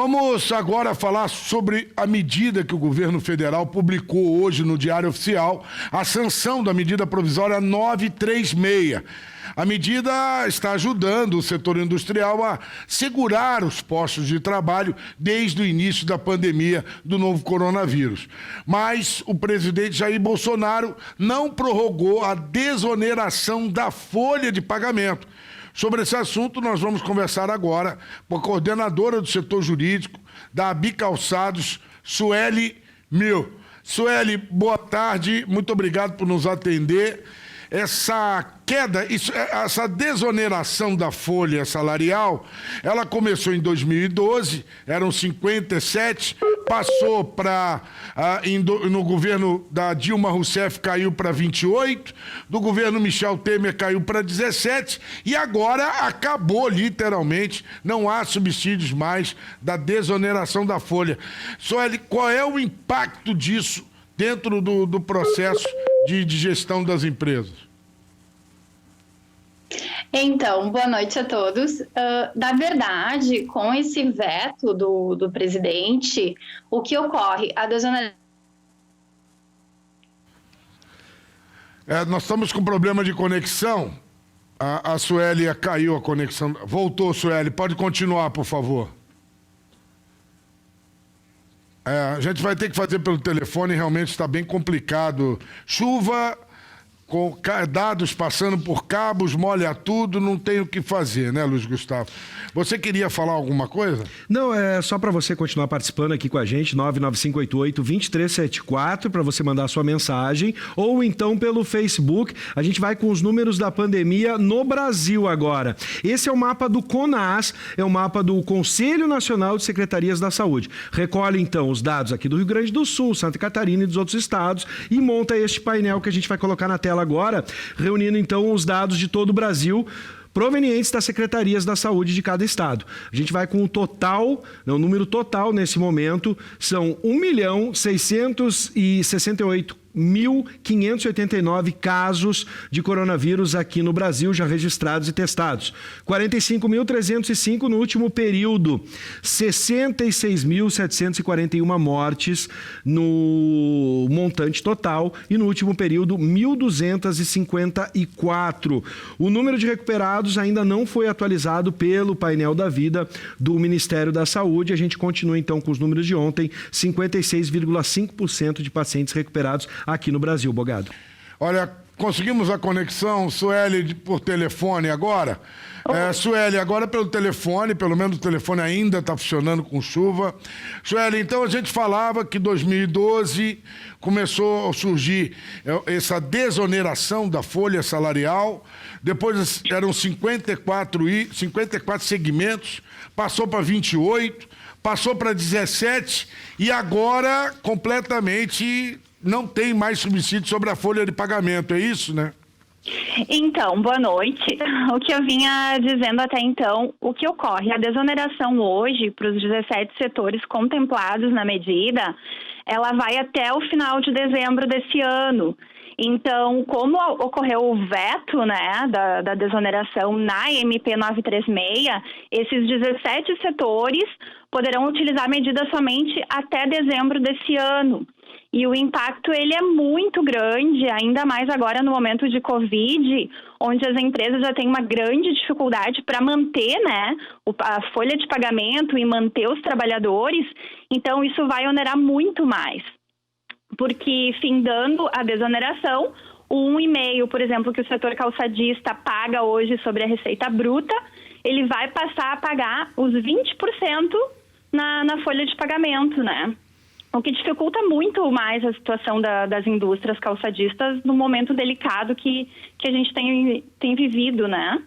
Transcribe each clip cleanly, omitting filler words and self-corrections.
Vamos agora falar sobre a medida que o governo federal publicou hoje no Diário Oficial, a sanção da medida provisória 936. A medida está ajudando o setor industrial a segurar os postos de trabalho desde o início da pandemia do novo coronavírus. Mas o presidente Jair Bolsonaro não prorrogou a desoneração da folha de pagamento. Sobre esse assunto, nós vamos conversar agora com a coordenadora do setor jurídico da ABI Calçados, Sueli Mil. Sueli, boa tarde, muito obrigado por nos atender. Essa queda, essa desoneração da folha salarial, ela começou em 2012, eram 57, passou para, no governo da Dilma Rousseff caiu para 28, do governo Michel Temer caiu para 17 e agora acabou literalmente, não há subsídios mais da desoneração da folha. Sueli, qual é o impacto disso dentro do processo de gestão das empresas? Então, boa noite a todos. Na verdade, com esse veto do presidente, o que ocorre? A desoneração... Nós estamos com problema de conexão. A Sueli caiu a conexão. Voltou, Sueli. Pode continuar, por favor. A gente vai ter que fazer pelo telefone, realmente está bem complicado. Chuva, com dados passando por cabos, molha tudo, não tem o que fazer, né, Luiz Gustavo? Você queria falar alguma coisa? Não, é só para você continuar participando aqui com a gente, 99588-2374, para você mandar a sua mensagem, ou então pelo Facebook. A gente vai com os números da pandemia no Brasil agora. Esse é o mapa do CONAS, é o mapa do Conselho Nacional de Secretarias da Saúde. Recolhe, então, os dados aqui do Rio Grande do Sul, Santa Catarina e dos outros estados e monta este painel que a gente vai colocar na tela agora, reunindo então os dados de todo o Brasil, provenientes das secretarias da saúde de cada estado. A gente vai com o total, o número total nesse momento são 1.668.589 casos de coronavírus aqui no Brasil já registrados e testados. 45.305 no último período. 66.741 mortes no montante total e no último período 1.254. O número de recuperados ainda não foi atualizado pelo painel da vida do Ministério da Saúde. A gente continua então com os números de ontem, 56,5% de pacientes recuperados aqui no Brasil, Bogado. Olha, conseguimos a conexão, Sueli, por telefone agora. Sueli, agora pelo telefone, pelo menos o telefone ainda está funcionando com chuva. Sueli, então a gente falava que 2012 começou a surgir essa desoneração da folha salarial, depois eram 54 segmentos, passou para 28, passou para 17 e agora completamente não tem mais subsídio sobre a folha de pagamento, é isso, né? Então, boa noite. O que eu vinha dizendo até então, o que ocorre? A desoneração hoje para os 17 setores contemplados na medida, ela vai até o final de dezembro desse ano. Então, como ocorreu o veto, né, da desoneração na MP 936, esses 17 setores poderão utilizar a medida somente até dezembro desse ano. E o impacto ele é muito grande, ainda mais agora no momento de Covid, onde as empresas já têm uma grande dificuldade para manter, né, a folha de pagamento e manter os trabalhadores. Então, isso vai onerar muito mais. Porque, findando a desoneração, o 1,5%, por exemplo, que o setor calçadista paga hoje sobre a receita bruta, ele vai passar a pagar os 20% na folha de pagamento, né? O que dificulta muito mais a situação das indústrias calçadistas no momento delicado que a gente tem vivido, né?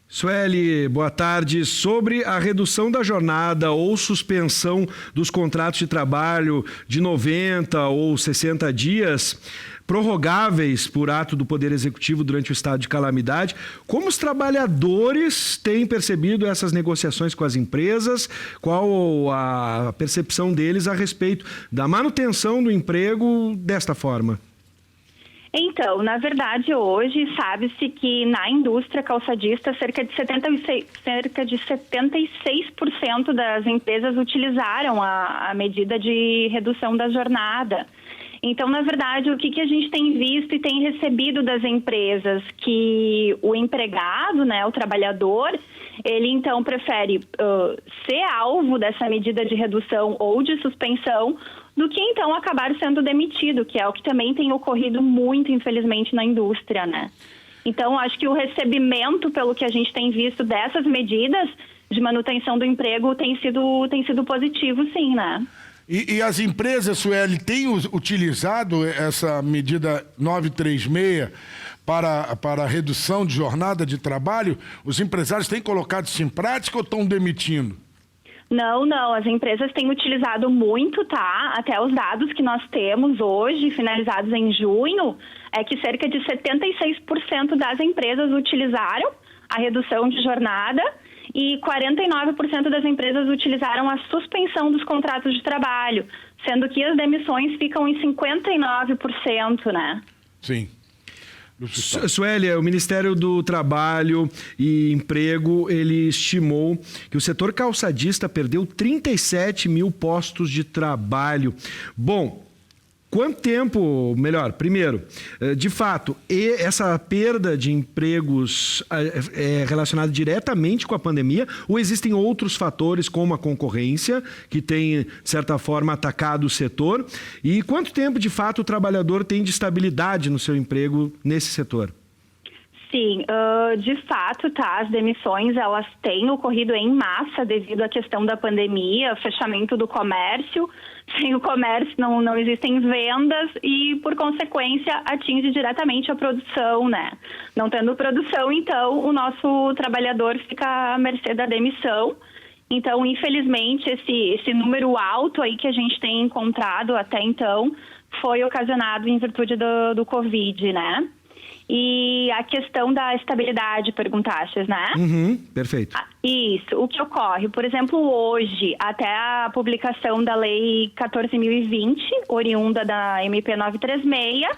Sueli, boa tarde. Sobre a redução da jornada ou suspensão dos contratos de trabalho de 90 ou 60 dias, prorrogáveis por ato do Poder Executivo durante o estado de calamidade, como os trabalhadores têm percebido essas negociações com as empresas? Qual a percepção deles a respeito da manutenção do emprego desta forma? Então, na verdade, hoje sabe-se que na indústria calçadista cerca de 76% das empresas utilizaram a medida de redução da jornada. Então, na verdade, o que a gente tem visto e tem recebido das empresas? Que o empregado, né, o trabalhador, ele então prefere ser alvo dessa medida de redução ou de suspensão do que então acabar sendo demitido, que é o que também tem ocorrido muito, infelizmente, na indústria, né? Então, acho que o recebimento, pelo que a gente tem visto dessas medidas de manutenção do emprego, tem sido positivo, sim, né? E as empresas, Sueli, têm utilizado essa medida 936 para a redução de jornada de trabalho? Os empresários têm colocado isso em prática ou estão demitindo? Não, as empresas têm utilizado muito, tá? Até os dados que nós temos hoje, finalizados em junho, é que cerca de 76% das empresas utilizaram a redução de jornada e 49% das empresas utilizaram a suspensão dos contratos de trabalho, sendo que as demissões ficam em 59%, né? Sim. Sueli, o Ministério do Trabalho e Emprego, ele estimou que o setor calçadista perdeu 37 mil postos de trabalho. Bom, quanto tempo, melhor, primeiro, de fato, essa perda de empregos é relacionada diretamente com a pandemia ou existem outros fatores como a concorrência que tem, de certa forma, atacado o setor? E quanto tempo, de fato, o trabalhador tem de estabilidade no seu emprego nesse setor? Sim, de fato, tá, as demissões, elas têm ocorrido em massa devido à questão da pandemia, fechamento do comércio. Sem o comércio não existem vendas e, por consequência, atinge diretamente a produção, né? Não tendo produção, então, o nosso trabalhador fica à mercê da demissão. Então, infelizmente, esse número alto aí que a gente tem encontrado até então foi ocasionado em virtude do Covid, né? E a questão da estabilidade, perguntastes, né? Perfeito. Isso. O que ocorre? Por exemplo, hoje, até a publicação da Lei 14.020, oriunda da MP 936,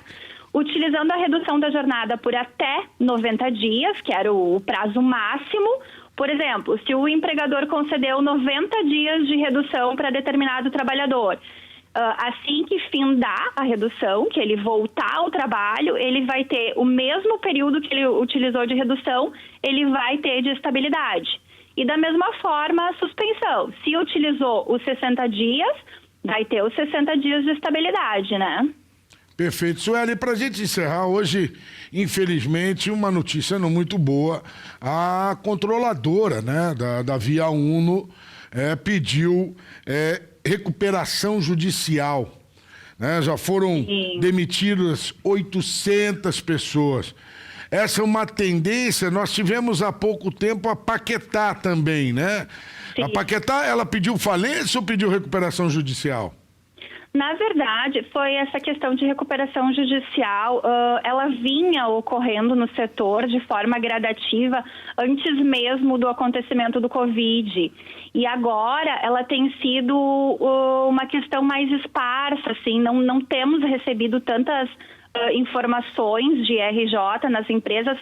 utilizando a redução da jornada por até 90 dias, que era o prazo máximo. Por exemplo, se o empregador concedeu 90 dias de redução para determinado trabalhador, assim que findar a redução, que ele voltar ao trabalho, ele vai ter o mesmo período que ele utilizou de redução, ele vai ter de estabilidade. E da mesma forma, a suspensão. Se utilizou os 60 dias, vai ter os 60 dias de estabilidade, né? Perfeito. Sueli, para a gente encerrar, hoje, infelizmente, uma notícia não muito boa. A controladora, né, da Via Uno pediu recuperação judicial, né? Já foram demitidas 800 pessoas. Essa é uma tendência. Nós tivemos há pouco tempo a Paquetá também, né? Sim. A Paquetá, ela pediu falência ou pediu recuperação judicial? Na verdade, foi essa questão de recuperação judicial, ela vinha ocorrendo no setor de forma gradativa antes mesmo do acontecimento do Covid. E agora ela tem sido uma questão mais esparsa, assim, não temos recebido tantas informações de RJ nas empresas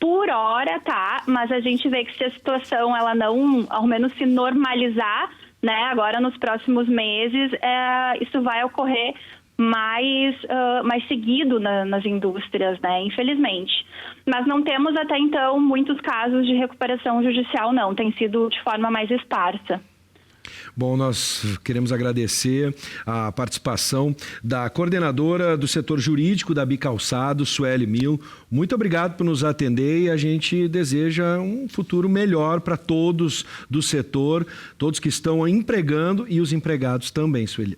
por hora, tá? Mas a gente vê que se a situação ela não, ao menos se normalizar, né, agora nos próximos meses, isso vai ocorrer mais seguido nas indústrias, né, infelizmente. Mas não temos até então muitos casos de recuperação judicial, não. Tem sido de forma mais esparsa. Bom, nós queremos agradecer a participação da coordenadora do setor jurídico da Bicalçado, Sueli Mil. Muito obrigado por nos atender e a gente deseja um futuro melhor para todos do setor, todos que estão empregando e os empregados também, Sueli.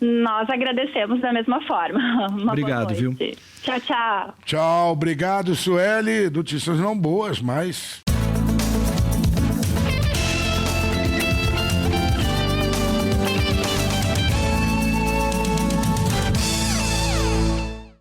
Nós agradecemos da mesma forma. Obrigado, viu? Tchau, tchau. Tchau, obrigado, Sueli. Notícias não boas, mas...